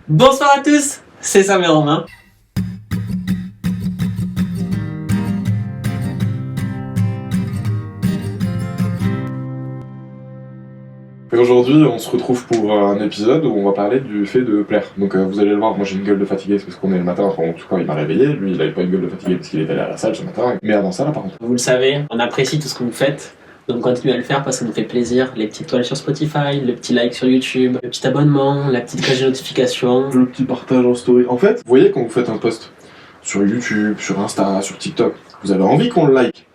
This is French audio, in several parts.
Bonsoir à tous, c'est Sam et Romain. Et aujourd'hui, on se retrouve pour un épisode où on va parler du fait de plaire. Donc vous allez le voir, moi j'ai une gueule de fatigué parce qu'on est le matin, enfin en tout cas il m'a réveillé, lui il avait pas une gueule de fatigué parce qu'il était allé à la salle ce matin. Mais avant ça là par contre. Vous le savez, on apprécie tout ce que vous faites, donc continuez à le faire parce que ça nous fait plaisir. Les petites toiles sur Spotify, le petit like sur YouTube, le petit abonnement, la petite cloche de notification. Le petit partage en story. En fait, vous voyez quand vous faites un post sur YouTube, sur Insta, sur TikTok, vous avez envie qu'on le like.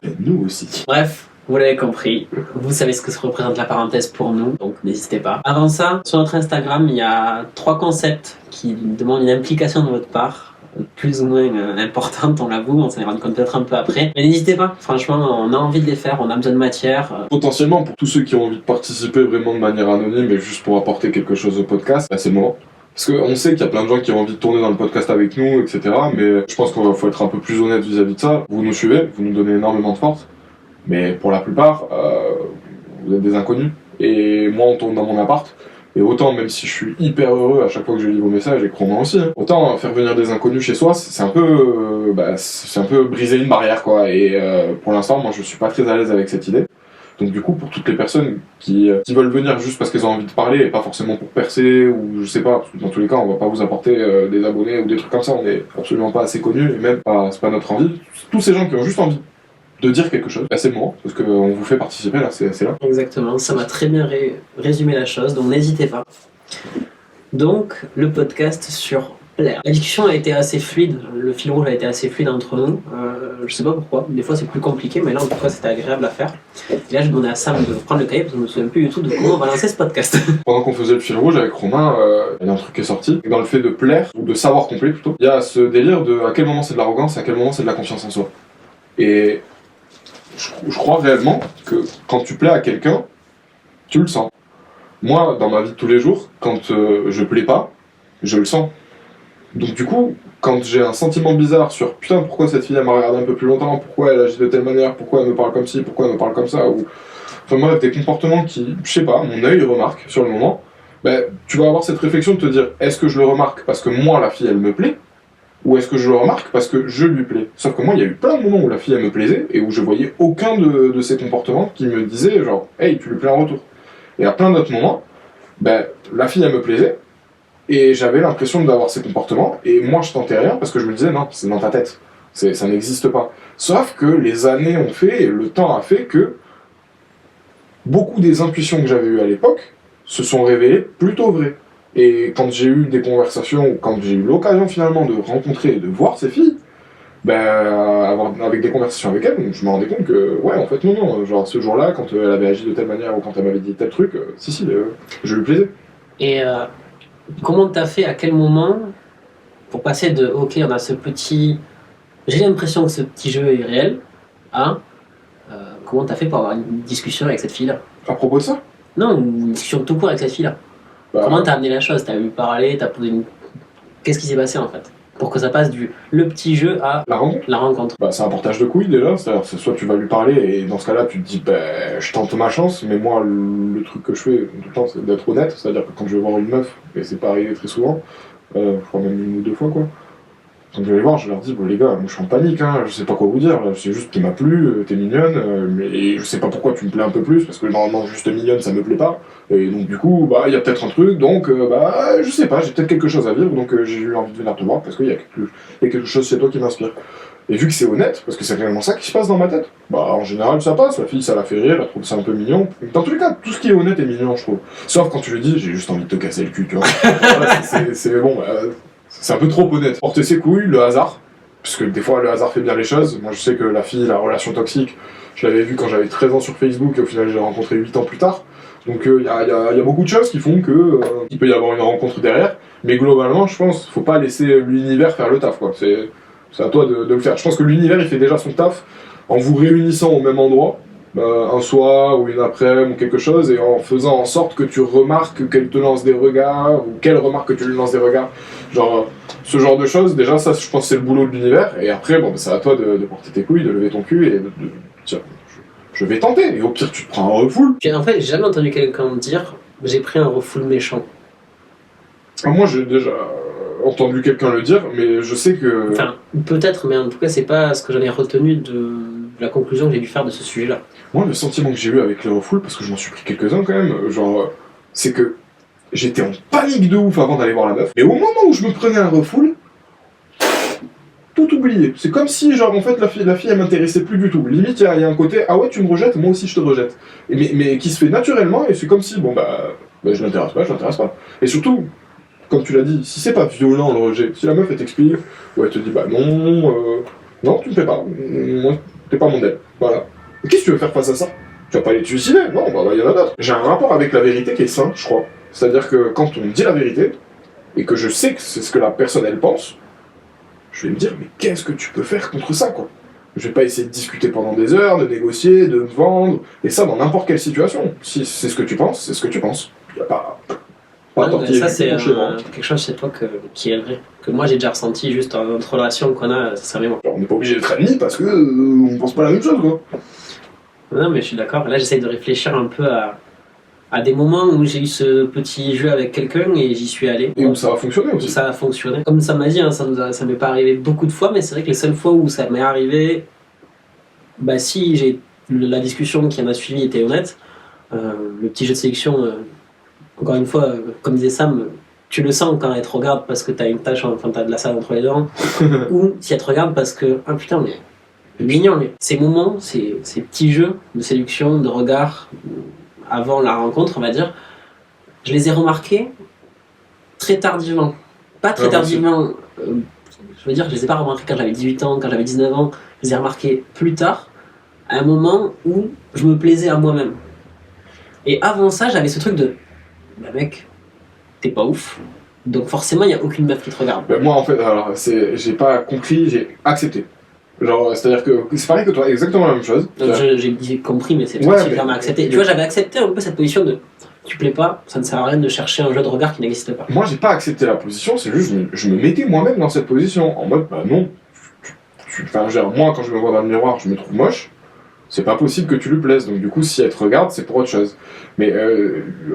Et nous aussi. Bref, vous l'avez compris, vous savez ce que représente la parenthèse pour nous, donc n'hésitez pas. Avant ça, sur notre Instagram, il y a 3 concepts qui demandent une implication de votre part, plus ou moins importante, on l'avoue, on s'en est rendu compte peut-être un peu après. Mais n'hésitez pas, franchement, on a envie de les faire, on a besoin de matière. Potentiellement, pour tous ceux qui ont envie de participer vraiment de manière anonyme et juste pour apporter quelque chose au podcast, c'est le moment. Parce qu'on sait qu'il y a plein de gens qui ont envie de tourner dans le podcast avec nous, etc. Mais je pense qu'il faut être un peu plus honnête vis-à-vis de ça. Vous nous suivez, vous nous donnez énormément de force. Mais pour la plupart, vous êtes des inconnus. Et moi, on tourne dans mon appart. Et autant, même si je suis hyper heureux à chaque fois que je lis vos messages, et Romain aussi, hein, autant faire venir des inconnus chez soi, c'est un peu briser une barrière, quoi. Et pour l'instant, moi, je suis pas très à l'aise avec cette idée. Donc du coup, pour toutes les personnes qui veulent venir juste parce qu'elles ont envie de parler, et pas forcément pour percer, ou je sais pas, parce que dans tous les cas, on va pas vous apporter des abonnés ou des trucs comme ça, on est absolument pas assez connus, et même pas, c'est pas notre envie. Tous ces gens qui ont juste envie de dire quelque chose, c'est le moment, parce qu'on vous fait participer là, c'est là. Exactement, ça m'a très bien résumé la chose, donc n'hésitez pas. Donc, le podcast sur plaire. La discussion a été assez fluide, le fil rouge a été assez fluide entre nous. Je sais pas pourquoi, des fois c'est plus compliqué, mais là en tout cas c'était agréable à faire. Et là je demandais à Sam de prendre le cahier parce que je me souviens plus du tout de comment on va lancer ce podcast. Pendant qu'on faisait le fil rouge avec Romain, il y a un truc qui est sorti. Dans le fait de plaire, ou de savoir complet plutôt, il y a ce délire de à quel moment c'est de l'arrogance, à quel moment c'est de la confiance en soi. Et je crois réellement que quand tu plais à quelqu'un, tu le sens. Moi, dans ma vie de tous les jours, quand je plais pas, je le sens. Donc du coup, quand j'ai un sentiment bizarre sur putain pourquoi cette fille elle m'a regardé un peu plus longtemps, pourquoi elle agit de telle manière, pourquoi elle me parle comme ci, pourquoi elle me parle comme ça, ou enfin bref des comportements qui, je sais pas, mon œil remarque sur le moment, ben tu vas avoir cette réflexion de te dire est-ce que je le remarque parce que moi la fille elle me plaît, ou est-ce que je le remarque parce que je lui plais. Sauf que moi il y a eu plein de moments où la fille elle me plaisait et où je voyais aucun de ces comportements qui me disaient genre hey tu lui plais en retour. Et à plein d'autres moments, ben la fille elle me plaisait. Et j'avais l'impression d'avoir ces comportements, et moi je tentais rien parce que je me disais non, c'est dans ta tête, ça n'existe pas. Sauf que les années ont fait, et le temps a fait que beaucoup des intuitions que j'avais eues à l'époque se sont révélées plutôt vraies. Et quand j'ai eu des conversations, ou quand j'ai eu l'occasion finalement de rencontrer et de voir ces filles, avec des conversations avec elles, je me rendais compte que, ouais, en fait, non, genre ce jour-là, quand elle avait agi de telle manière ou quand elle m'avait dit tel truc, je lui plaisais. Et comment t'as fait, à quel moment, pour passer de ok, on a ce petit. J'ai l'impression que ce petit jeu est réel, à comment t'as fait pour avoir une discussion avec cette fille-là? À propos de ça, Non, une discussion tout court avec cette fille-là. Comment t'as amené la chose? T'as eu parler, t'as posé une. Qu'est-ce qui s'est passé en fait? Pour que ça passe du le petit jeu à la rencontre. la rencontre. C'est un portage de couilles déjà, c'est-à-dire c'est soit tu vas lui parler et dans ce cas-là tu te dis je tente ma chance, mais moi le truc que je fais tout le temps c'est d'être honnête, c'est-à-dire que quand je vais voir une meuf, et c'est pas arrivé très souvent, je crois même 1 ou 2 fois quoi, quand je vais les voir je leur dis les gars, moi je suis en panique, hein, je sais pas quoi vous dire, là, c'est juste qu'il m'a plu, t'es mignonne, mais je sais pas pourquoi tu me plais un peu plus, parce que normalement juste mignonne ça me plaît pas, et donc du coup il y a peut-être un truc, donc je sais pas, j'ai peut-être quelque chose à vivre, donc j'ai eu envie de venir te voir parce qu'il y a quelque chose chez toi qui m'inspire. Et vu que c'est honnête, parce que c'est réellement ça qui se passe dans ma tête, en général ça passe, la fille ça la fait rire, elle trouve ça un peu mignon. Dans tous les cas, tout ce qui est honnête est mignon, je trouve. Sauf quand tu lui dis, j'ai juste envie de te casser le cul, tu vois. C'est un peu trop honnête. Porter ses couilles, le hasard, parce que des fois le hasard fait bien les choses. Moi je sais que la fille, la relation toxique, je l'avais vue quand j'avais 13 ans sur Facebook, et au final j'ai rencontré 8 ans plus tard. Donc il y a beaucoup de choses qui font que il peut y avoir une rencontre derrière, mais globalement je pense faut pas laisser l'univers faire le taf quoi. C'est à toi de le faire. Je pense que l'univers il fait déjà son taf en vous réunissant au même endroit, un soir ou une après-midi ou quelque chose, et en faisant en sorte que tu remarques qu'elle te lance des regards, ou qu'elle remarque que tu lui lances des regards. Genre, ce genre de choses, déjà ça je pense que c'est le boulot de l'univers, et après c'est à toi de porter tes couilles, de lever ton cul et de tiens, je vais tenter, et au pire tu te prends un refoule. En fait, j'ai jamais entendu quelqu'un dire j'ai pris un refoule méchant. Moi, j'ai déjà entendu quelqu'un le dire, mais je sais que... Enfin, peut-être, mais en tout cas, c'est pas ce que j'en ai retenu de la conclusion que j'ai dû faire de ce sujet-là. Moi, le sentiment que j'ai eu avec les refoules, parce que je m'en suis pris quelques-uns quand même, genre, c'est que j'étais en panique de ouf avant d'aller voir la meuf, mais au moment où je me prenais un refoule, tout oublié. C'est comme si, genre, en fait, la fille elle m'intéressait plus du tout. Limite, il y a un côté, ah ouais, tu me rejettes, moi aussi je te rejette. Mais qui se fait naturellement, et c'est comme si, bon, je l'intéresse pas. Et surtout, comme tu l'as dit, si c'est pas violent le rejet, si la meuf elle t'explique, ou elle te dit, bah non, tu me fais pas, moi, t'es pas mon aile. Voilà. Et qu'est-ce que tu veux faire face à ça? Tu vas pas aller te suicider? Non, il y en a d'autres. J'ai un rapport avec la vérité qui est sain, je crois. C'est-à-dire que quand on me dit la vérité, et que je sais que c'est ce que la personne elle pense, je vais me dire, mais qu'est-ce que tu peux faire contre ça, quoi? Je vais pas essayer de discuter pendant des heures, de négocier, de me vendre, et ça dans n'importe quelle situation. Si c'est ce que tu penses, c'est ce que tu penses. Y a pas Ça, c'est quelque chose chez toi qui est vrai. Que moi, j'ai déjà ressenti juste dans notre relation qu'on a, ça savait moi. Alors, on n'est pas obligé d'être amis parce que on pense pas la même chose, quoi. Non, mais je suis d'accord. Là, j'essaie de réfléchir un peu à des moments où j'ai eu ce petit jeu avec quelqu'un et j'y suis allé. Et où ça a fonctionné aussi. Où ça a fonctionné. Comme ça m'a dit, hein, ça m'est pas arrivé beaucoup de fois, mais c'est vrai que les seules fois où ça m'est arrivé, bah si la discussion qui en a suivi était honnête, le petit jeu de sélection, encore une fois, comme disait Sam, tu le sens quand elle te regarde parce que t'as une tâche, enfin t'as de la salle entre les dents, ou si elle te regarde parce que, ah putain, mais mignon, mais ces moments, ces petits jeux de séduction, de regard, avant la rencontre, on va dire, je les ai remarqués très tardivement. Pas très tardivement, je veux dire, je les ai pas remarqués quand j'avais 18 ans, quand j'avais 19 ans, je les ai remarqués plus tard, à un moment où je me plaisais à moi-même. Et avant ça, j'avais ce truc de, bah mec, t'es pas ouf, donc forcément, il n'y a aucune meuf qui te regarde. Moi, en fait, alors, j'ai pas compris, j'ai accepté. Genre, c'est-à-dire que c'est pareil que toi, exactement la même chose. Donc j'ai compris, mais c'est toi qui m'as accepté. Tu vois, j'avais accepté un peu cette position de tu plais pas, ça ne sert à rien de chercher un jeu de regard qui n'existe pas. Moi, j'ai pas accepté la position, c'est juste je me mettais moi-même dans cette position. En mode, bah non. Enfin, genre, moi, quand je me vois dans le miroir, je me trouve moche. C'est pas possible que tu lui plaises. Donc, du coup, si elle te regarde, c'est pour autre chose. Mais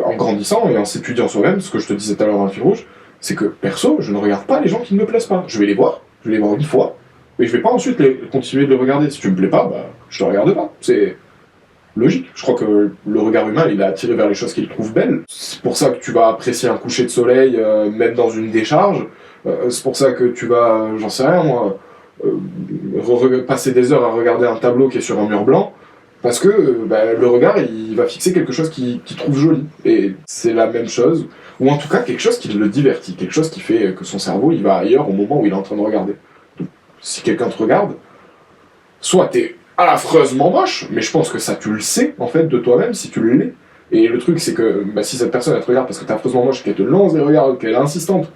en grandissant et en s'étudiant soi-même, ce que je te disais tout à l'heure dans le fil rouge, c'est que perso, je ne regarde pas les gens qui ne me plaisent pas. Je vais les voir une fois. Mais je vais pas ensuite continuer de les regarder. Si tu me plais pas, bah, je te regarde pas. C'est logique. Je crois que le regard humain, il est attiré vers les choses qu'il trouve belles. C'est pour ça que tu vas apprécier un coucher de soleil, même dans une décharge. C'est pour ça que tu vas, j'en sais rien moi, passer des heures à regarder un tableau qui est sur un mur blanc. Parce que le regard, il va fixer quelque chose qu'il trouve joli. Et c'est la même chose. Ou en tout cas, quelque chose qui le divertit. Quelque chose qui fait que son cerveau, il va ailleurs au moment où il est en train de regarder. Si quelqu'un te regarde, soit t'es affreusement moche, mais je pense que ça tu le sais en fait de toi-même si tu l'es. Et le truc c'est que si cette personne elle te regarde parce que t'es affreusement moche, qu'elle te lance des regards, qu'elle est insistante,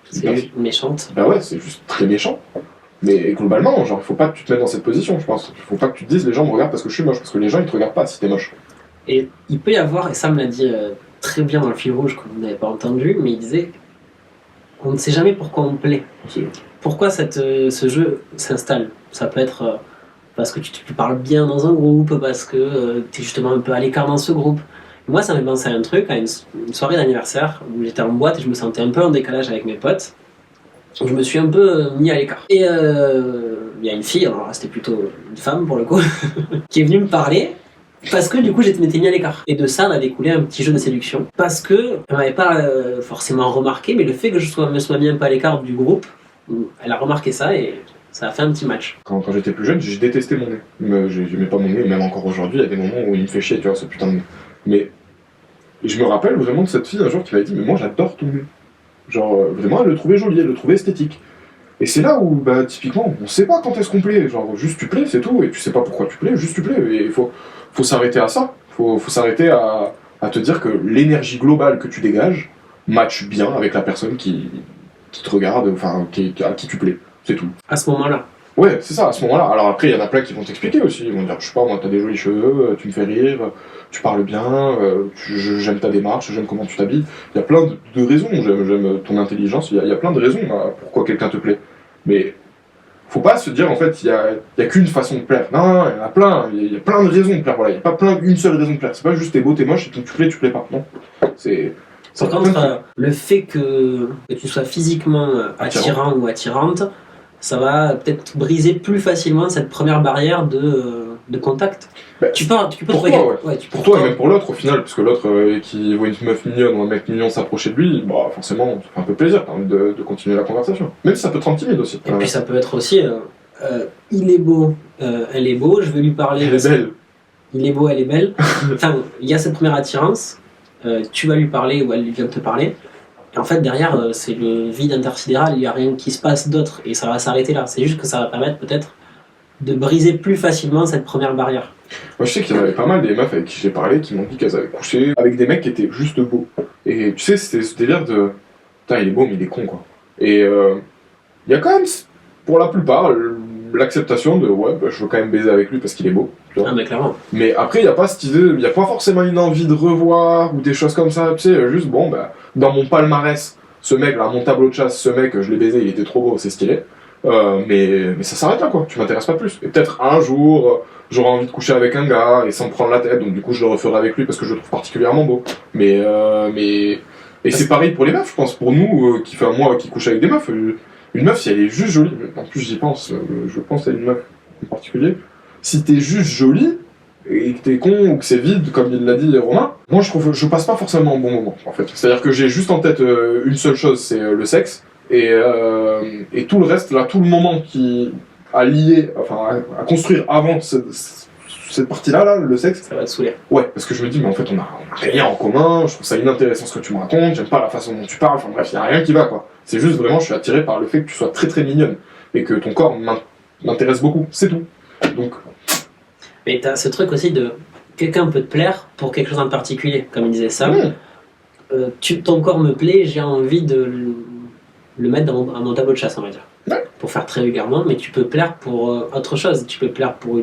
c'est juste méchante. Bah ouais, c'est juste très méchant. Mais globalement, genre il faut pas que tu te mettes dans cette position, je pense. Il faut pas que tu te dises les gens me regardent parce que je suis moche, parce que les gens ils te regardent pas si t'es moche. Et il peut y avoir, et ça me l'a dit très bien dans le fil rouge que vous n'avez pas entendu, mais il disait on ne sait jamais pourquoi on plaît. Pourquoi ce jeu s'installe. Ça peut être parce que tu parles bien dans un groupe, parce que tu es justement un peu à l'écart dans ce groupe. Moi, ça m'a pensé à un truc, à une soirée d'anniversaire où j'étais en boîte et je me sentais un peu en décalage avec mes potes. Donc je me suis un peu mis à l'écart. Et il y a une fille, alors c'était plutôt une femme pour le coup, qui est venue me parler. Parce que du coup, je m'étais mis à l'écart. Et de ça, on a découlé un petit jeu de séduction. Parce que elle m'avait pas forcément remarqué, mais le fait que me sois mis un peu à l'écart du groupe, elle a remarqué ça et ça a fait un petit match. Quand j'étais plus jeune, j'ai détesté mon nez. J'aimais pas mon nez, même encore aujourd'hui, il y a des moments où il me fait chier, tu vois, ce putain de nez. Mais je me rappelle vraiment de cette fille un jour qui m'avait dit, mais moi j'adore ton nez. Genre, vraiment, elle le trouvait joli, elle le trouvait esthétique. Et c'est là où, typiquement, on sait pas quand est-ce qu'on plaît. Genre, juste tu plais, c'est tout, et tu sais pas pourquoi tu plais, juste tu plais. Et il faut s'arrêter à ça. Faut s'arrêter à te dire que l'énergie globale que tu dégages matche bien avec la personne qui te regarde, enfin, à qui tu plais. C'est tout. À ce moment-là. Ouais, c'est ça, à ce moment-là. Alors après, il y en a plein qui vont t'expliquer aussi. Ils vont dire, je sais pas, moi, t'as des jolis cheveux, tu me fais rire, tu parles bien, j'aime ta démarche, j'aime comment tu t'habilles. Il y a plein de raisons. J'aime ton intelligence. Il y a plein de raisons pourquoi quelqu'un te plaît. Mais faut pas se dire, en fait, il y a qu'une façon de plaire. Non, il y en a plein. Il y a plein de raisons de plaire. Voilà, il n'y a pas une seule raison de plaire. C'est pas juste t'es beau, t'es moche, et donc tu plais pas. Non. Par contre, le fait que tu sois physiquement attirant ou attirante, ça va peut-être briser plus facilement cette première barrière de contact. Bah, tu peux pour trouver toi, ouais, pour toi et même pour l'autre au final, parce que l'autre qui voit une meuf mignonne ou un mec mignon s'approcher de lui, bah forcément ça fait un peu plaisir quand même de continuer la conversation. Même si ça peut te rendre timide aussi. Et puis ça peut être aussi, il est beau, elle est beau, je vais lui parler. Elle est belle. Il est beau, elle est belle. Enfin, il y a cette première attirance, tu vas lui parler ou elle vient te parler. Et en fait, derrière, c'est le vide intersidéral, il n'y a rien qui se passe d'autre et ça va s'arrêter là. C'est juste que ça va permettre peut-être de briser plus facilement cette première barrière. Moi, je sais qu'il y en avait pas mal des meufs avec qui j'ai parlé qui m'ont dit qu'elles avaient couché avec des mecs qui étaient juste beaux. Et tu sais, c'était ce délire de putain, il est beau, mais il est con, quoi. Et il y a quand même, pour la plupart, l'acceptation de ouais, bah, je veux quand même baiser avec lui parce qu'il est beau. Tu vois. Ah, mais clairement. Mais après, il n'y a pas cette idée, il n'y a pas forcément une envie de revoir ou des choses comme ça. Tu sais, juste bon, bah, dans mon palmarès, ce mec là, mon tableau de chasse, ce mec, je l'ai baisé, il était trop beau, c'est stylé. Mais ça s'arrête là, quoi. Tu m'intéresses pas plus. Et peut-être un jour, j'aurai envie de coucher avec un gars et sans me prendre la tête, donc du coup, je le referai avec lui parce que je le trouve particulièrement beau. Et c'est pareil pour les meufs, je pense. Pour nous, moi qui couche avec des meufs, une meuf, si elle est juste jolie, en plus j'y pense, je pense à une meuf en particulier, si t'es juste jolie et que t'es con ou que c'est vide, comme il l'a dit Romain, moi je passe pas forcément un bon moment, en fait. C'est-à-dire que j'ai juste en tête une seule chose, c'est le sexe, et tout le reste, là, tout le moment qui a lié, enfin à construire avant cette partie-là, là, le sexe, ça va te saouler. Ouais, parce que je me dis, mais en fait, on a rien en commun, je trouve ça inintéressant ce que tu me racontes, j'aime pas la façon dont tu parles, enfin bref, il y a rien qui va, quoi. C'est juste vraiment, je suis attiré par le fait que tu sois très très mignonne et que ton corps m'intéresse beaucoup, c'est tout. Donc. Mais t'as ce truc aussi de quelqu'un peut te plaire pour quelque chose en particulier, comme il disait Sam. Ton corps me plaît, j'ai envie de le mettre dans mon tableau de chasse, on va dire. Ouais. Pour faire très vulgairement, mais tu peux plaire pour autre chose. Tu peux plaire pour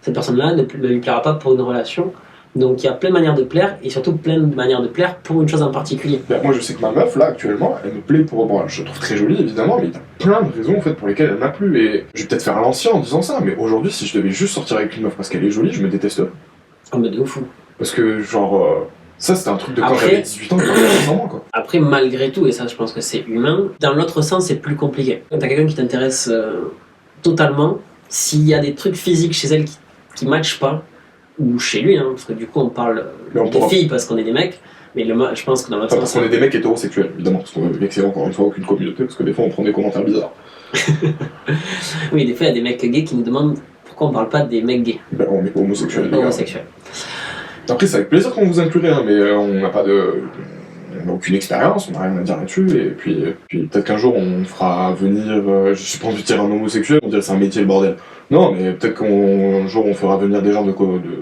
cette personne-là, ne lui plaira pas pour une relation. Donc il y a plein de manières de plaire, et surtout plein de manières de plaire pour une chose en particulier. Ben, moi je sais que ma meuf, là, actuellement, elle me plaît pour... Bon, je la trouve très jolie, évidemment, mais il y a plein de raisons, en fait, pour lesquelles elle m'a plu. Et je vais peut-être faire l'ancien en disant ça, mais aujourd'hui, si je devais juste sortir avec une meuf parce qu'elle est jolie, je me détesterais. Oh, mais de ouf. Parce que, genre... ça, c'était un truc de quand j'avais 18 ans, quand j'avais 10 ans, quoi. Après, malgré tout, et ça, je pense que c'est humain, dans l'autre sens, c'est plus compliqué. Quand t'as quelqu'un qui t'intéresse totalement, s'il y a des trucs physiques chez elle qui matchent pas, ou chez lui, hein, parce que du coup, on parle des filles parce qu'on est des mecs, mais je pense que dans l'autre sens... Parce qu'on est des mecs hétérosexuels, évidemment, parce qu'on veut c'est encore une fois aucune communauté, parce que des fois, on prend des commentaires bizarres. Oui, des fois, il y a des mecs gays qui nous demandent pourquoi on parle pas des mecs gays. Ben, on n'est pas homosexuels, les gars. Homosexuels. Après, c'est avec plaisir qu'on vous inclurait, hein, mais on n'a pas de... On n'a aucune expérience, on n'a rien à dire là-dessus, et puis peut-être qu'un jour on fera venir, je sais pas envie de dire un homosexuel, on dirait c'est un métier le bordel. Non, mais peut-être qu'un jour on fera venir des gens de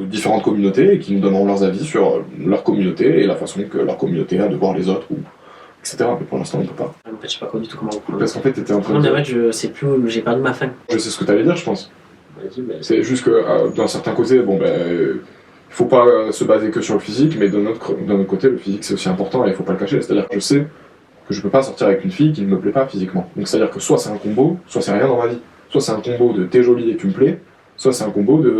différentes communautés et qui nous donneront leurs avis sur leur communauté et la façon que leur communauté a de voir les autres, etc. Mais pour l'instant on peut pas. En fait, je sais pas du tout comment on prend. Parce qu'en fait t'étais en train de Non, mais dire... en fait, je sais plus où j'ai perdu ma fin. Je sais ce que t'allais dire, je pense. Vas-y, ben... C'est juste que d'un certain côté, bon ben... faut pas se baser que sur le physique, mais d'un autre côté, le physique c'est aussi important et il faut pas le cacher. C'est-à-dire que je sais que je peux pas sortir avec une fille qui ne me plaît pas physiquement. Donc c'est-à-dire que soit c'est un combo, soit c'est rien dans ma vie. Soit c'est un combo de t'es jolie et tu me plais, soit c'est un combo de...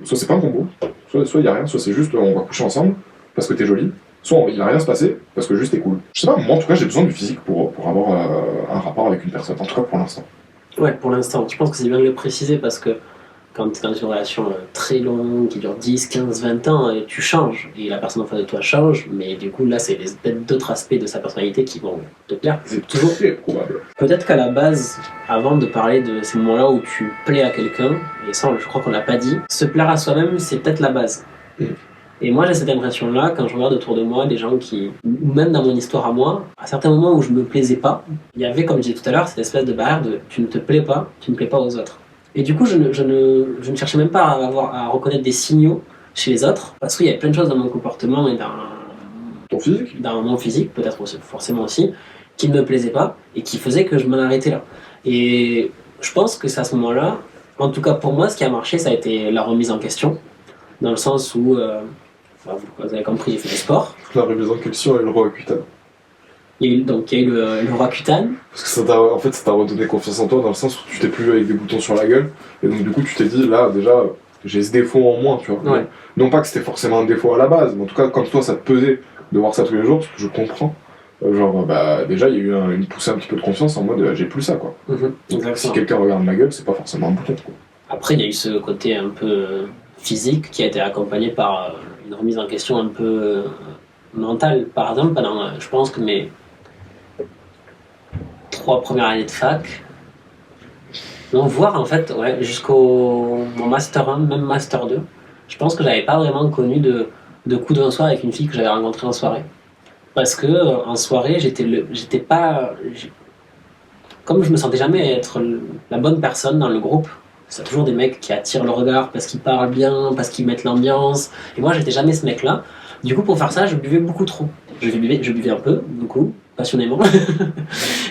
soit c'est pas un combo, soit y a rien, soit c'est juste on va coucher ensemble parce que t'es jolie, soit il va rien se passer parce que juste t'es cool. Je sais pas, moi en tout cas j'ai besoin du physique pour avoir un rapport avec une personne, en tout cas pour l'instant. Ouais, pour l'instant. Je pense que c'est bien de le préciser parce que quand tu es dans une relation très longue, qui dure 10, 15, 20 ans, et tu changes, et la personne en face de toi change, mais du coup là c'est peut-être d'autres aspects de sa personnalité qui vont te plaire. C'est toujours très probable. Peut-être qu'à la base, avant de parler de ces moments-là où tu plais à quelqu'un, et ça je crois qu'on l'a pas dit, se plaire à soi-même c'est peut-être la base. Et moi j'ai cette impression-là quand je regarde autour de moi des gens qui, ou même dans mon histoire à moi, à certains moments où je me plaisais pas, il y avait, comme je disais tout à l'heure, cette espèce de barrière de tu ne te plais pas, tu ne plais pas aux autres. Et du coup, je ne cherchais même pas à reconnaître des signaux chez les autres, parce qu'il y avait plein de choses dans mon comportement et dans mon physique, peut-être aussi, forcément aussi, qui ne me plaisaient pas et qui faisaient que je m'en arrêtais là. Et je pense que c'est à ce moment-là, en tout cas pour moi, ce qui a marché, ça a été la remise en question, dans le sens où, vous avez compris, j'ai fait du sport. La remise en question et le Roaccutane. Il y a eu le Roaccutane. Parce que ça t'a redonné confiance en toi dans le sens où tu t'es plus avec des boutons sur la gueule. Et donc du coup tu t'es dit là déjà j'ai ce défaut en moins, tu vois. Ouais. Non pas que c'était forcément un défaut à la base, mais en tout cas comme toi ça te pesait de voir ça tous les jours, parce que je comprends. Déjà, il y a eu une poussée un petit peu de confiance en mode j'ai plus ça, quoi. Si quelqu'un regarde ma gueule, c'est pas forcément un bouton, quoi. Après, il y a eu ce côté un peu physique qui a été accompagné par une remise en question un peu mentale. Par exemple, pendant, je pense que mes 3 premières années de fac, donc voire en fait, ouais, jusqu'au mon Master 1, même Master 2, je pense que j'avais pas vraiment connu de coup d'un soir avec une fille que j'avais rencontrée en soirée. Parce que en soirée, j'étais pas. Comme je me sentais jamais être la bonne personne dans le groupe, c'est toujours des mecs qui attirent le regard parce qu'ils parlent bien, parce qu'ils mettent l'ambiance. Et moi, j'étais jamais ce mec-là. Du coup, pour faire ça, je buvais beaucoup trop. Je buvais un peu, beaucoup, passionnément.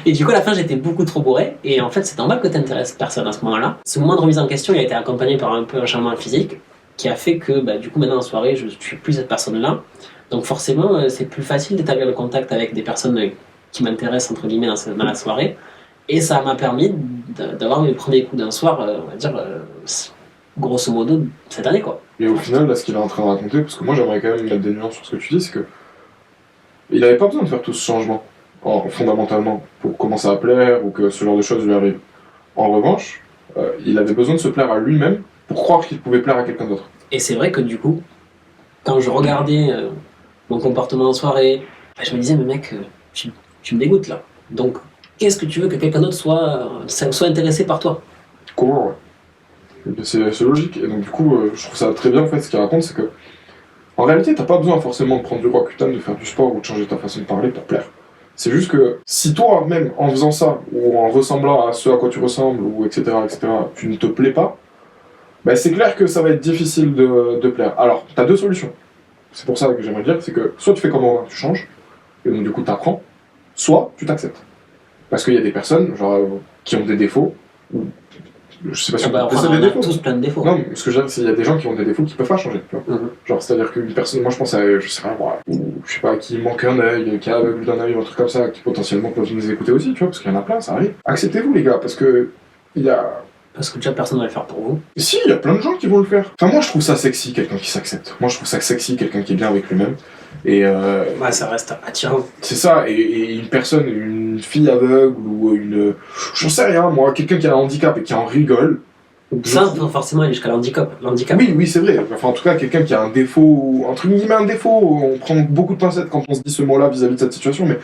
Et du coup, à la fin, j'étais beaucoup trop bourré. Et en fait, c'est normal que t'intéresses personne à ce moment-là. Ce moment de remise en question, il a été accompagné par un peu un changement physique qui a fait que, du coup, maintenant en soirée, je suis plus cette personne-là. Donc forcément, c'est plus facile d'établir le contact avec des personnes qui m'intéressent, entre guillemets, dans la soirée. Et ça m'a permis d'avoir mes premiers coups d'un soir, on va dire, grosso modo, cette année, quoi. Et au final, là, ce qu'il est en train de raconter, parce que moi j'aimerais quand même mettre des nuances sur ce que tu dis, c'est que il n'avait pas besoin de faire tout ce changement, fondamentalement, pour commencer à plaire ou que ce genre de choses lui arrivent. En revanche, il avait besoin de se plaire à lui-même pour croire qu'il pouvait plaire à quelqu'un d'autre. Et c'est vrai que du coup, quand je regardais mon comportement en soirée, je me disais, mais mec, tu me dégoûtes là. Donc, qu'est-ce que tu veux que quelqu'un d'autre soit intéressé par toi? Comment, ouais. C'est logique. Et donc, du coup, je trouve ça très bien, en fait, ce qu'il raconte, c'est que, en réalité, t'as pas besoin forcément de prendre du Roaccutane, de faire du sport ou de changer ta façon de parler pour plaire. C'est juste que, si toi-même, en faisant ça, ou en ressemblant à ce à quoi tu ressembles, ou etc., tu ne te plais pas, c'est clair que ça va être difficile de plaire. Alors, t'as 2 solutions. C'est pour ça que j'aimerais dire, c'est que soit tu fais comme moi, tu changes, et donc du coup t'apprends, soit tu t'acceptes. Parce qu'il y a des personnes, qui ont des défauts, ou je sais pas si on a tous plein de défauts. Non, mais ce que je veux dire, c'est qu'il y a des gens qui ont des défauts qui peuvent pas changer. Tu vois. C'est-à-dire qu'une personne, moi je pense à, je sais pas, qui manque un œil, qui est aveugle d'un œil, un truc comme ça, qui potentiellement peuvent nous écouter aussi, tu vois, parce qu'il y en a plein, ça arrive. Acceptez-vous les gars, parce que Parce que déjà personne va le faire pour vous. Si, il y a plein de gens qui vont le faire. Enfin, moi je trouve ça sexy, quelqu'un qui s'accepte. Moi je trouve ça sexy, quelqu'un qui est bien avec lui-même. Et ça reste attirant. C'est ça, et une personne, une fille aveugle ou une. J'en sais rien, moi, quelqu'un qui a un handicap et qui en rigole. Ça, forcément, aller jusqu'à l'handicap. Oui, c'est vrai. Enfin, en tout cas, quelqu'un qui a un défaut, entre guillemets un défaut, on prend beaucoup de pincettes quand on se dit ce mot-là vis-à-vis de cette situation, mais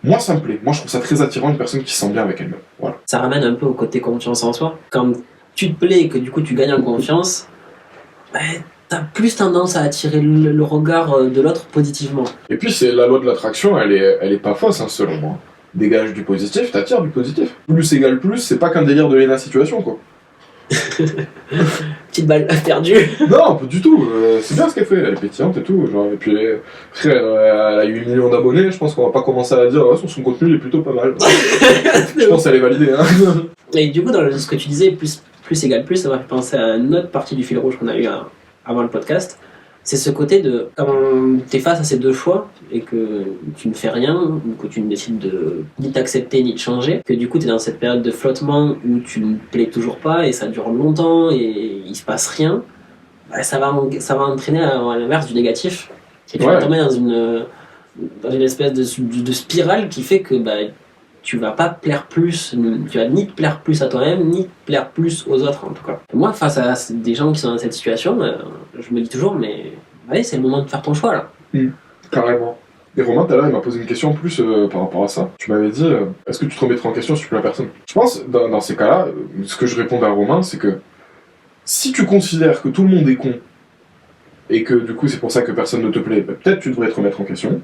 moi, ça me plaît. Moi, je trouve ça très attirant, une personne qui se sent bien avec elle-même. Voilà. Ça ramène un peu au côté confiance en soi. Quand tu te plais et que du coup tu gagnes en confiance, t'as plus tendance à attirer le regard de l'autre positivement. Et puis, c'est la loi de l'attraction, elle est pas fausse, hein, selon moi. Dégage du positif, t'attires du positif. Plus égale plus, c'est pas qu'un délire de Lena Situation, quoi. Petite balle perdue. Non, pas du tout. C'est bien ce qu'elle fait. Elle est pétillante et tout. Et puis, frère, elle a 8 millions d'abonnés. Je pense qu'on va pas commencer à dire son contenu il est plutôt pas mal. Je pense qu'elle est validée. Hein. Et du coup, dans ce que tu disais, plus égale plus, ça m'a fait penser à une autre partie du fil rouge qu'on a eu avant le podcast. C'est ce côté de quand tu es face à ces 2 choix et que tu ne fais rien ou que tu ne décides de ni t'accepter ni de changer, que du coup tu es dans cette période de flottement où tu ne plais toujours pas et ça dure longtemps et il se passe rien, ça va entraîner à l'inverse du négatif et tu vas tomber dans une espèce de spirale qui fait que tu vas pas plaire plus, tu vas ni te plaire plus à toi-même, ni te plaire plus aux autres en tout cas. Moi, face à des gens qui sont dans cette situation, je me dis toujours, mais c'est le moment de faire ton choix là. Carrément. Et Romain, tout à l'heure, il m'a posé une question en plus par rapport à ça. Tu m'avais dit, est-ce que tu te remettrais en question si tu plais à personne? Je pense, dans ces cas-là, ce que je réponds à Romain, c'est que si tu considères que tout le monde est con, et que du coup c'est pour ça que personne ne te plaît, peut-être tu devrais te remettre en question.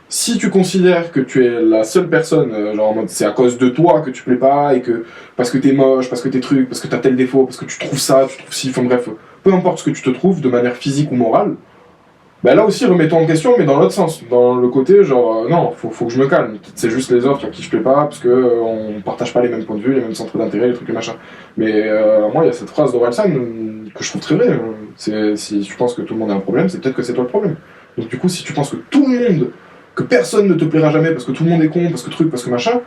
Si tu considères que tu es la seule personne, en mode c'est à cause de toi que tu plais pas, et que parce que t'es moche, parce que t'es truc, parce que t'as tel défaut, parce que tu trouves ça, tu trouves ci, enfin bref, peu importe ce que tu te trouves de manière physique ou morale, là aussi remets-toi en question, mais dans l'autre sens, dans le côté non, faut que je me calme, c'est juste les autres à qui je plais pas, parce que on partage pas les mêmes points de vue, les mêmes centres d'intérêt, les trucs et machin. Mais moi il y a cette phrase d'Orelsan que je trouve très vraie, si tu penses que tout le monde a un problème, c'est peut-être que c'est toi le problème. Donc du coup si tu penses que tout le monde, que personne ne te plaira jamais parce que tout le monde est con, parce que truc, parce que machin,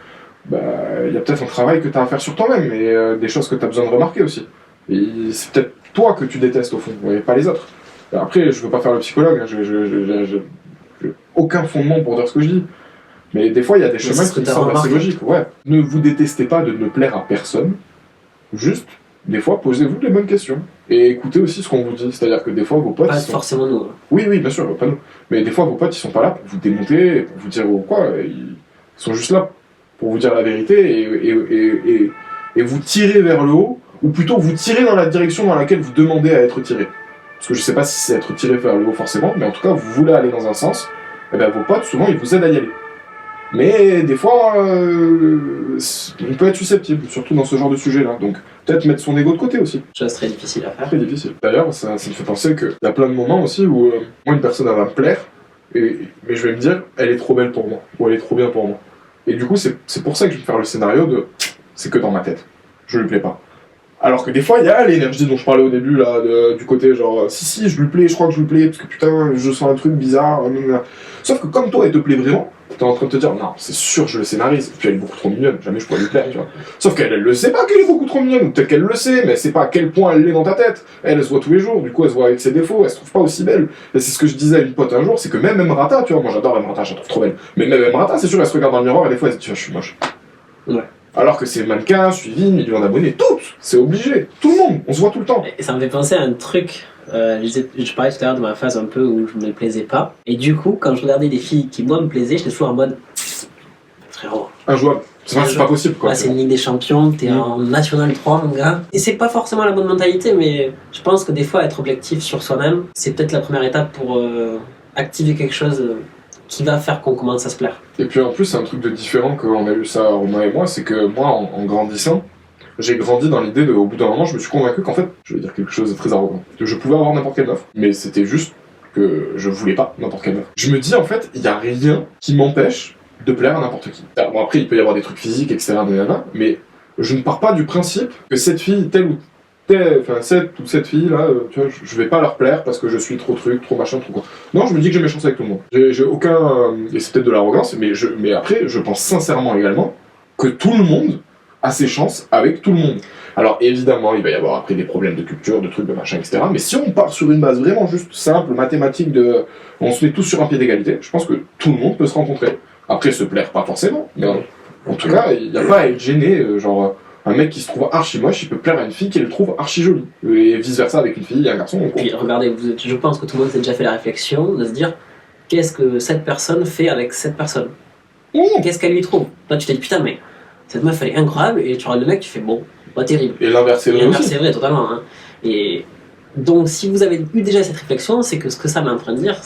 il y a peut-être un travail que tu as à faire sur toi-même et des choses que tu as besoin de remarquer aussi. Et c'est peut-être toi que tu détestes au fond, et pas les autres. Après, je veux pas faire le psychologue, hein, aucun fondement pour dire ce que je dis. Mais des fois, il y a des chemins qui me semblent assez logiques. Ouais. Ne vous détestez pas de ne plaire à personne. Juste, des fois, posez-vous les bonnes questions. Et écoutez aussi ce qu'on vous dit. C'est-à-dire que des fois, vos potes... Pas forcément nous. Oui, bien sûr, pas nous. Mais des fois, vos potes, ils sont pas là pour vous démonter, pour vous dire quoi. Ils sont juste là pour vous dire la vérité et vous tirer vers le haut, ou plutôt vous tirer dans la direction dans laquelle vous demandez à être tiré. Parce que je sais pas si c'est être tiré vers le haut forcément, mais en tout cas, vous voulez aller dans un sens, et bien vos potes, souvent, ils vous aident à y aller. Mais des fois, on peut être susceptible, surtout dans ce genre de sujet-là. Donc, peut-être mettre son ego de côté aussi. Chose très difficile à faire. Très difficile. D'ailleurs, ça me fait penser qu'il y a plein de moments aussi où moi, une personne, elle va me plaire, mais je vais me dire, elle est trop belle pour moi, ou elle est trop bien pour moi. Et du coup, c'est pour ça que je vais faire le scénario de c'est que dans ma tête. Je lui plais pas. Alors que des fois, il y a l'énergie dont je parlais au début, là, du côté genre, si, je lui plais, je crois que je lui plais, parce que putain, je sens un truc bizarre. Sauf que comme toi, elle te plaît vraiment, t'es en train de te dire, non, c'est sûr, je le scénarise. Et puis elle est beaucoup trop mignonne, jamais je pourrais lui plaire, tu vois. Sauf qu'elle le sait pas qu'elle est beaucoup trop mignonne, ou peut-être qu'elle le sait, mais elle sait pas à quel point elle l'est dans ta tête. Elle se voit tous les jours, du coup, elle se voit avec ses défauts, elle se trouve pas aussi belle. Et c'est ce que je disais à une pote un jour, c'est que même Emrata, tu vois, moi j'adore Emrata, je la trouve trop belle. Mais même Emrata, c'est sûr, elle se regarde dans le miroir et des fois elle se dit, je suis moche. Ouais. Alors que c'est mannequin, suivi, millions d'abonnés, toutes, c'est obligé, tout le monde, on se voit tout le temps. Et ça me fait penser à un truc, je parlais tout à l'heure de ma phase un peu où je me plaisais pas, et du coup, quand je regardais des filles qui moi me plaisaient, j'étais toujours en mode, frérot. Injouable, c'est pas possible quoi. Là, c'est une Ligue des Champions, t'es en National 3, mon gars. Et c'est pas forcément la bonne mentalité, mais je pense que des fois, être objectif sur soi-même, c'est peut-être la première étape pour activer quelque chose qui va faire qu'on commence à se plaire. Et puis en plus, c'est un truc de différent qu'on a eu ça, Romain et moi, c'est que moi, en grandissant, j'ai grandi dans l'idée de, au bout d'un moment, je me suis convaincu qu'en fait, je vais dire quelque chose de très arrogant, que je pouvais avoir n'importe quelle meuf, mais c'était juste que je voulais pas n'importe quelle meuf. Je me dis, en fait, il y a rien qui m'empêche de plaire à n'importe qui. Alors, bon, après, il peut y avoir des trucs physiques, etc., mais je ne pars pas du principe que cette fille, cette fille là, tu vois, je vais pas leur plaire parce que je suis trop truc, trop machin, trop quoi. Non, je me dis que j'ai mes chances avec tout le monde. J'ai aucun. Et c'est peut-être de l'arrogance, mais après, je pense sincèrement également que tout le monde a ses chances avec tout le monde. Alors évidemment, il va y avoir après des problèmes de culture, de trucs, de machin, etc. Mais si on part sur une base vraiment juste simple, mathématique, on se met tous sur un pied d'égalité, je pense que tout le monde peut se rencontrer. Après, se plaire, pas forcément, mais en tout cas, il n'y a pas à être gêné, genre. Un mec qui se trouve archi moche, il peut plaire à une fille qui le trouve archi jolie. Et vice versa avec une fille et un garçon. Puis regardez, je pense que tout le monde s'est déjà fait la réflexion de se dire qu'est-ce que cette personne fait avec cette personne. Qu'est-ce qu'elle lui trouve. Toi tu te dis putain mais cette meuf elle est incroyable et tu regardes le mec tu fais bon, pas terrible. Et l'inverse c'est vrai. L'inverse c'est vrai totalement. Hein. Et donc si vous avez eu déjà cette réflexion, c'est que ce que ça m'est en train de dire,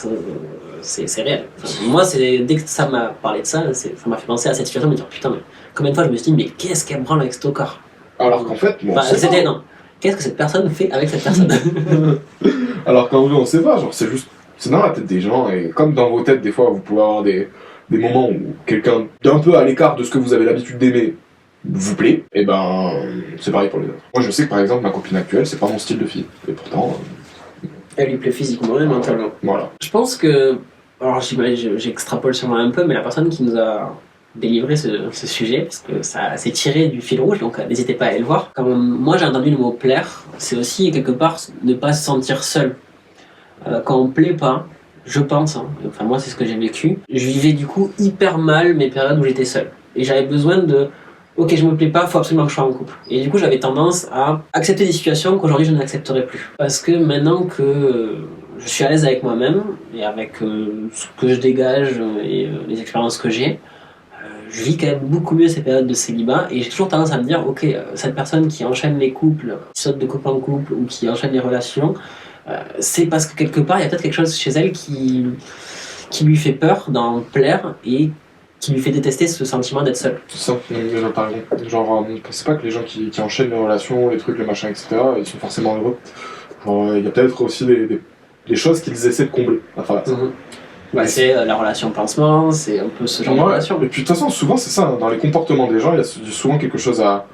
c'est réel. Enfin, moi dès que ça m'a parlé de ça, ça m'a fait penser à cette situation de me dire putain mais combien de fois je me suis dit mais qu'est-ce qu'elle branle avec Stoker. Alors qu'en fait, bon, c'était non. Qu'est-ce que cette personne fait avec cette personne. Alors qu'en vrai on sait pas, genre c'est dans la tête des gens et comme dans vos têtes des fois vous pouvez avoir des moments où quelqu'un d'un peu à l'écart de ce que vous avez l'habitude d'aimer vous plaît, et ben c'est pareil pour les autres. Moi je sais que par exemple ma copine actuelle c'est pas mon style de fille et pourtant elle lui plaît physiquement et mentalement. Voilà. Je pense que alors j'extrapole sûrement un peu mais la personne qui nous a délivré ce sujet parce que ça s'est tiré du fil rouge donc n'hésitez pas à aller le voir. Quand moi j'ai entendu le mot plaire, c'est aussi quelque part ne pas se sentir seul. Quand on plaît pas, je pense, hein, enfin moi c'est ce que j'ai vécu, je vivais du coup hyper mal mes périodes où j'étais seul et j'avais besoin de ok je me plais pas, faut absolument que je sois en couple et du coup j'avais tendance à accepter des situations qu'aujourd'hui je n'accepterais plus parce que maintenant que je suis à l'aise avec moi-même et avec ce que je dégage et les expériences que j'ai, je vis quand même beaucoup mieux ces périodes de célibat et j'ai toujours tendance à me dire ok cette personne qui enchaîne les couples, qui saute de couple en couple ou qui enchaîne les relations, c'est parce que quelque part il y a peut-être quelque chose chez elle qui lui fait peur d'en plaire et qui lui fait détester ce sentiment d'être seul. C'est ça, par exemple. Genre, ne pensez pas que les gens qui enchaînent les relations, les trucs, les machins, etc., ils sont forcément heureux. Genre, il y a peut-être aussi des choses qu'ils essaient de combler à travers ça. Bah, c'est la relation pansement, c'est un peu ce genre de relation. Et puis de toute façon, souvent c'est ça, dans les comportements des gens, il y a souvent quelque chose à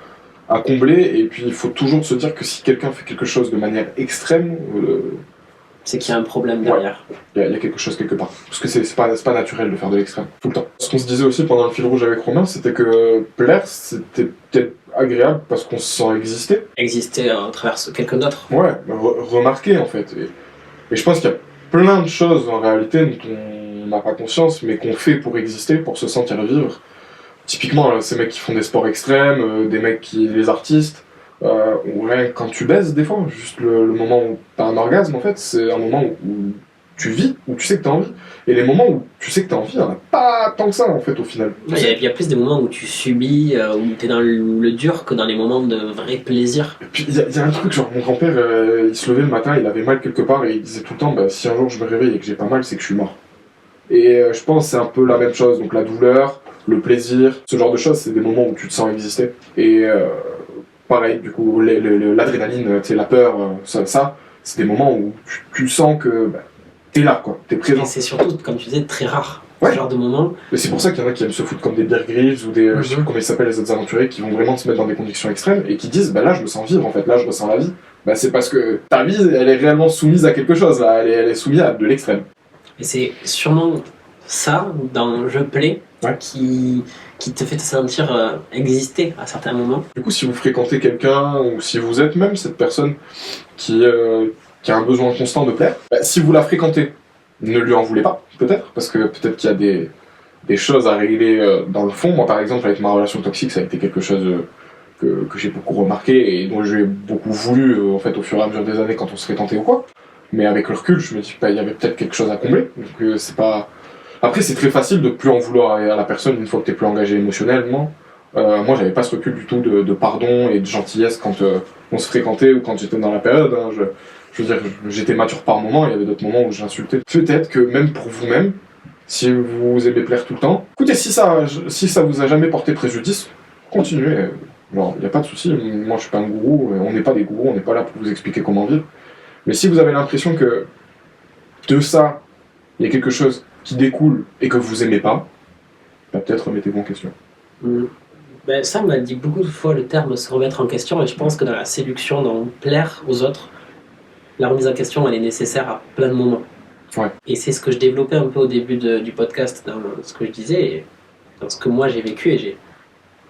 combler, et puis il faut toujours se dire que si quelqu'un fait quelque chose de manière extrême, c'est qu'il y a un problème derrière. Il y a quelque chose quelque part. Parce que c'est pas naturel de faire de l'extrême, tout le temps. Ce qu'on se disait aussi pendant le fil rouge avec Romain, c'était que plaire, c'était peut-être agréable parce qu'on se sent exister. Exister à travers quelqu'un d'autre. Ouais, remarquer en fait. Et je pense qu'il y a plein de choses en réalité dont on n'a pas conscience, mais qu'on fait pour exister, pour se sentir vivre. Typiquement, ces mecs qui font des sports extrêmes, des mecs les artistes, ou rien quand tu baises des fois, juste le moment où t'as un orgasme en fait, c'est un moment où tu vis, où tu sais que t'as envie. Et les moments où tu sais que t'as envie, il n'y en a pas tant que ça en fait au final. Il y a plus des moments où tu subis, où t'es dans le dur que dans les moments de vrai plaisir. Et puis il y a un truc, genre mon grand-père, il se levait le matin, il avait mal quelque part et il disait tout le temps, bah, si un jour je me réveille et que j'ai pas mal, c'est que je suis mort. Et je pense que c'est un peu la même chose, donc la douleur, le plaisir, ce genre de choses, c'est des moments où tu te sens exister. Et pareil, du coup, l'adrénaline, la peur, ça c'est des moments où tu sens que t'es là, quoi, t'es présent. Et c'est surtout, comme tu disais, très rare, ouais. Ce genre de moment. Mais c'est pour ça qu'il y en a qui aiment se foutre comme des Bear Grylls ou des, je sais plus comment ils s'appellent, les autres aventuriers, qui vont vraiment se mettre dans des conditions extrêmes et qui disent, là je me sens vivre en fait, là je ressens la vie. C'est parce que ta vie, elle est réellement soumise à quelque chose, là, elle est soumise à de l'extrême. Et c'est sûrement ça, dans Je plais, ouais. qui te fait te sentir exister à certains moments. Du coup, si vous fréquentez quelqu'un, ou si vous êtes même cette personne qui a un besoin constant de plaire, si vous la fréquentez, ne lui en voulez pas, peut-être, parce que peut-être qu'il y a des choses à régler dans le fond. Moi, par exemple, avec ma relation toxique, ça a été quelque chose que j'ai beaucoup remarqué et dont j'ai beaucoup voulu, en fait, au fur et à mesure des années quand on se fréquentait ou quoi. Mais avec le recul, je me dis qu'il y avait peut-être quelque chose à combler. Donc, c'est pas... Après, c'est très facile de plus en vouloir à la personne une fois que t'es plus engagé émotionnellement. Moi, j'avais pas ce recul du tout de pardon et de gentillesse quand on se fréquentait ou quand j'étais dans la période. Hein. Je veux dire, j'étais mature par moments, il y avait d'autres moments où j'insultais. Peut-être que même pour vous-même, si vous aimez plaire tout le temps, écoutez, si ça vous a jamais porté préjudice, continuez. Il n'y a pas de souci. Moi, je suis pas un gourou, on n'est pas des gourous, on n'est pas là pour vous expliquer comment vivre. Mais si vous avez l'impression que de ça, il y a quelque chose qui découle et que vous aimez pas, peut-être remettez-vous en question. Ça, on m'a dit beaucoup de fois le terme se remettre en question, et je pense que dans la séduction, dans plaire aux autres, la remise en question, elle est nécessaire à plein de moments. Ouais. Et c'est ce que je développais un peu au début du podcast, dans ce que je disais, et dans ce que moi j'ai vécu,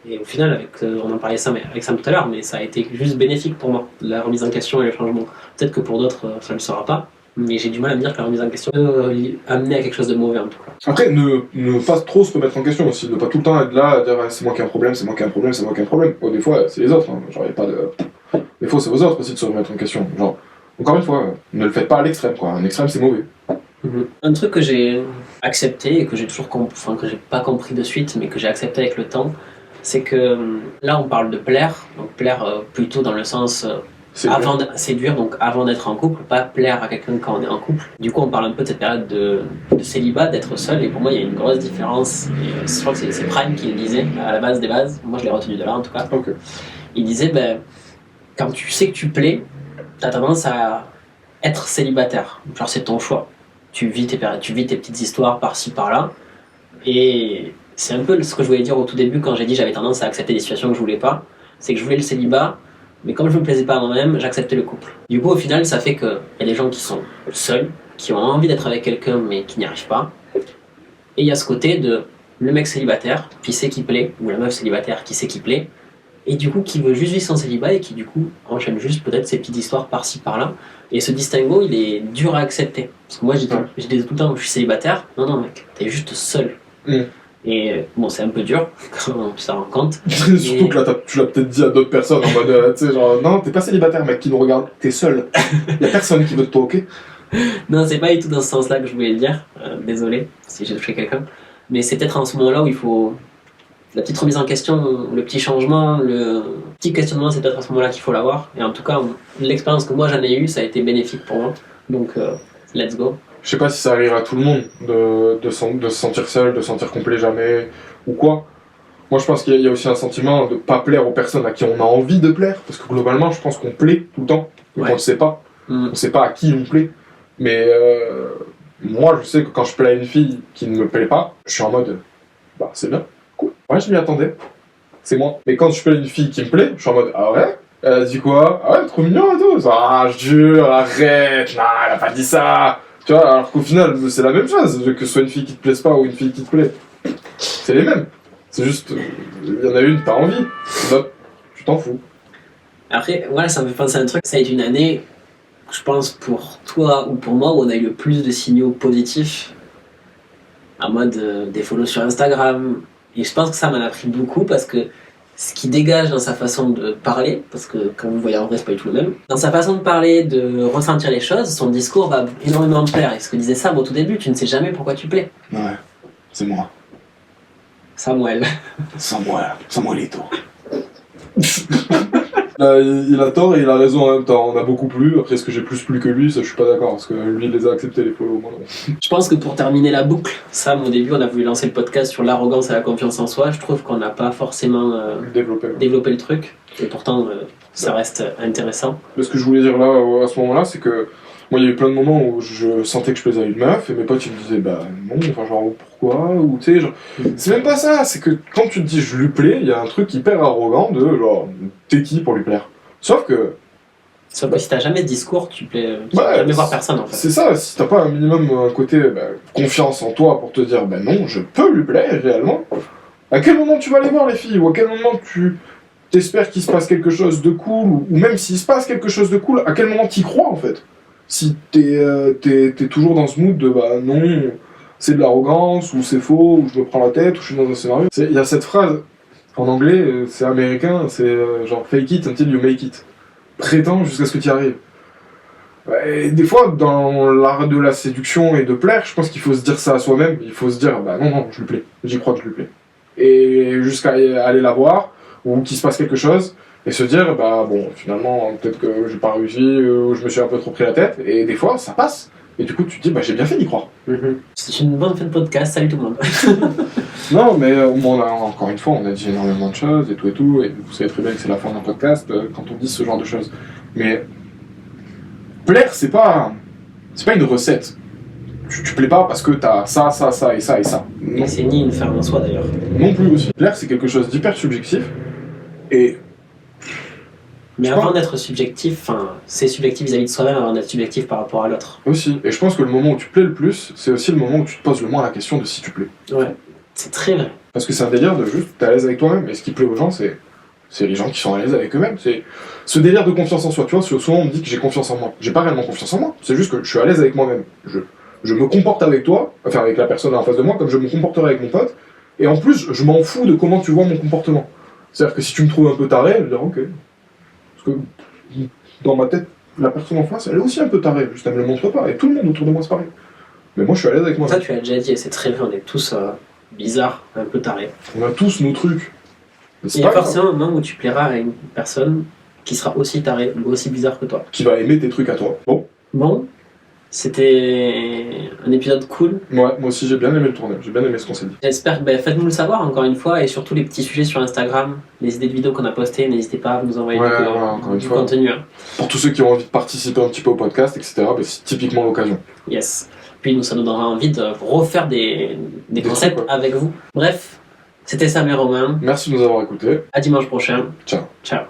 et au final, on en parlait ça avec Sam tout à l'heure, mais ça a été juste bénéfique pour moi, la remise en question et le changement. Peut-être que pour d'autres, ça ne le sera pas, mais j'ai du mal à me dire que la remise en question peut amener à quelque chose de mauvais en tout cas. Après, ne pas trop se remettre en question aussi, ne pas tout le temps être là à dire c'est moi qui ai un problème, c'est moi qui ai un problème, c'est moi qui ai un problème. Des fois, c'est les autres, hein. Genre, y a pas de... Des fois, c'est aux autres aussi de se remettre en question. Genre, encore une fois, ne le faites pas à l'extrême, quoi. Un extrême, c'est mauvais. Un truc que j'ai accepté et que j'ai toujours que j'ai pas compris de suite, mais que j'ai accepté avec le temps, c'est que là, on parle de plaire, donc plaire plutôt dans le sens... avant de séduire, donc avant d'être en couple, pas plaire à quelqu'un quand on est en couple. Du coup, on parle un peu de cette période de célibat, d'être seul, et pour moi, il y a une grosse différence. Et je crois que c'est Prime qui le disait, à la base des bases. Moi, je l'ai retenu de là, en tout cas. Okay. Il disait, quand tu sais que tu plais, t'as tendance à être célibataire. Genre, c'est ton choix. Tu vis tes petites histoires par-ci, par-là. Et c'est un peu ce que je voulais dire au tout début, quand j'ai dit j'avais tendance à accepter des situations que je voulais pas. C'est que je voulais le célibat, mais comme je me plaisais pas à moi-même, j'acceptais le couple. Du coup, au final, ça fait qu'il y a des gens qui sont seuls, qui ont envie d'être avec quelqu'un, mais qui n'y arrivent pas. Et il y a ce côté de le mec célibataire, qui sait qu'il plaît, ou la meuf célibataire, qui sait qu'il plaît, et du coup, qui veut juste vivre son célibat, et qui du coup enchaîne juste peut-être ses petites histoires par-ci, par-là. Et ce distinguo, il est dur à accepter. Parce que moi, je disais tout le temps, je suis célibataire. Non, mec, t'es juste seul. Et bon, c'est un peu dur quand tu t'en rends compte. Surtout que là, tu l'as peut-être dit à d'autres personnes en mode, tu sais, genre, non, t'es pas célibataire, mec, qui nous regarde, t'es seul. Y'a personne qui veut te toquer. Non, c'est pas du tout dans ce sens-là que je voulais le dire. Désolé si j'ai touché quelqu'un. Mais c'est peut-être en ce moment-là où il faut. La petite remise en question, le petit changement, le petit questionnement, c'est peut-être à ce moment-là qu'il faut l'avoir. Et en tout cas, l'expérience que moi j'en ai eue, ça a été bénéfique pour moi. Donc, let's go. Je sais pas si ça arrivera à tout le monde de se sentir seul, de se sentir qu'on plaît jamais ou quoi. Moi je pense qu'il y a aussi un sentiment de pas plaire aux personnes à qui on a envie de plaire, parce que globalement je pense qu'on plaît tout le temps, mais on le sait pas. On sait pas à qui on plaît. Mais moi je sais que quand je plais à une fille qui ne me plaît pas, je suis en mode c'est bien, cool, ouais je m'y attendais, c'est moi. Mais quand je plais à une fille qui me plaît, je suis en mode ah ouais, elle a dit quoi? Ah ouais, trop mignon et tout. Ah je jure, arrête, non elle a pas dit ça. Tu vois, alors qu'au final, c'est la même chose, que ce soit une fille qui te plaise pas ou une fille qui te plaît. C'est les mêmes. C'est juste, il y en a une, t'as envie, l'autre, tu t'en fous. Après, voilà, ça me fait penser à un truc. Ça a été une année, je pense, pour toi ou pour moi, où on a eu le plus de signaux positifs en mode des follow sur Instagram. Et je pense que ça m'en a pris beaucoup parce que ce qui dégage dans sa façon de parler, parce que comme vous voyez en vrai c'est pas du tout le même, dans sa façon de parler, de ressentir les choses, son discours va énormément me plaire. Et ce que disait Sam au tout début, tu ne sais jamais pourquoi tu plais. Ouais, c'est moi. Samuel. Samuelito. Il a tort et il a raison en même temps. On a beaucoup plu. Après, est-ce que j'ai plus plu que lui? Ça, je suis pas d'accord. Parce que lui, il les a acceptés, les follow. Moi, non. Je pense que pour terminer la boucle, Sam, au début, on a voulu lancer le podcast sur l'arrogance et la confiance en soi. Je trouve qu'on n'a pas forcément développé le truc. Et pourtant, ça reste intéressant. Mais ce que je voulais dire là, à ce moment-là, c'est que moi, il y a eu plein de moments où je sentais que je plaisais à une meuf et mes potes, ils me disaient, bah non, enfin, genre, pourquoi? Ou tu sais, genre. C'est même pas ça. C'est que quand tu te dis je lui plais, il y a un truc hyper arrogant de genre, t'es qui pour lui plaire? Sauf que si t'as jamais ce discours, tu plais bah, jamais voir personne en fait. C'est ça, si t'as pas un minimum un côté confiance en toi pour te dire non, je peux lui plaire réellement, à quel moment tu vas aller voir les filles? Ou à quel moment tu t'espères qu'il se passe quelque chose de cool? Ou même s'il se passe quelque chose de cool, à quel moment t'y crois en fait? Si t'es toujours dans ce mood de non, c'est de l'arrogance, ou c'est faux, ou je me prends la tête, ou je suis dans un scénario. Il y a cette phrase, en anglais, c'est américain, c'est genre fake it until you make it. Prétends jusqu'à ce que tu y arrives. Et des fois, dans l'art de la séduction et de plaire, je pense qu'il faut se dire ça à soi-même. Il faut se dire, non, je lui plais. J'y crois que je lui plais. Et jusqu'à aller la voir, ou qu'il se passe quelque chose, et se dire, bon, finalement, peut-être que j'ai pas réussi, ou je me suis un peu trop pris la tête. Et des fois, ça passe. Et du coup, tu te dis, j'ai bien fait d'y croire. C'est une bonne fin de podcast. Salut tout le monde. Non, mais encore une fois, on a dit énormément de choses et tout, et vous savez très bien que c'est la fin d'un podcast quand on dit ce genre de choses. Mais plaire, c'est pas une recette. Tu plais pas parce que t'as ça et ça et ça. Non. Et c'est ni une ferme en soi d'ailleurs. Non plus aussi. Plaire, c'est quelque chose d'hyper subjectif. Et mais avant d'être subjectif, c'est subjectif vis-à-vis de soi-même avant d'être subjectif par rapport à l'autre. Aussi. Et je pense que le moment où tu plais le plus, c'est aussi le moment où tu te poses le moins la question de si tu plais. Ouais. C'est très vrai. Parce que c'est un délire de juste, t'es à l'aise avec toi-même, et ce qui plaît aux gens, c'est les gens qui sont à l'aise avec eux-mêmes. C'est ce délire de confiance en soi, tu vois, souvent on me dit que j'ai confiance en moi. J'ai pas réellement confiance en moi, c'est juste que je suis à l'aise avec moi-même. Je me comporte avec toi, enfin avec la personne en face de moi, comme je me comporterai avec mon pote, et en plus, je m'en fous de comment tu vois mon comportement. C'est-à-dire que si tu me trouves un peu taré, je vais dire ok. Parce que dans ma tête, la personne en face, elle est aussi un peu tarée, juste elle me le montre pas, et tout le monde autour de moi c'est pareil. Mais moi je suis à l'aise avec moi. Ça tu l'as déjà dit, et c'est très vrai, on est tous bizarres, un peu tarés. On a tous nos trucs. Il y a forcément un moment où tu plairas à une personne qui sera aussi tarée, ou aussi bizarre que toi. Qui va aimer tes trucs à toi. Bon, c'était un épisode cool. Ouais, moi aussi j'ai bien aimé le tournage, j'ai bien aimé ce qu'on s'est dit. J'espère, faites-nous le savoir encore une fois, et surtout les petits sujets sur Instagram, les idées de vidéos qu'on a postées, n'hésitez pas à nous envoyer du contenu. Pour tous ceux qui ont envie de participer un petit peu au podcast, etc., c'est typiquement l'occasion. Yes. Puis ça nous donnera envie de refaire des concepts avec vous. Bref, c'était Sam et Romain. Merci de nous avoir écoutés. À dimanche prochain. Ciao. Ciao.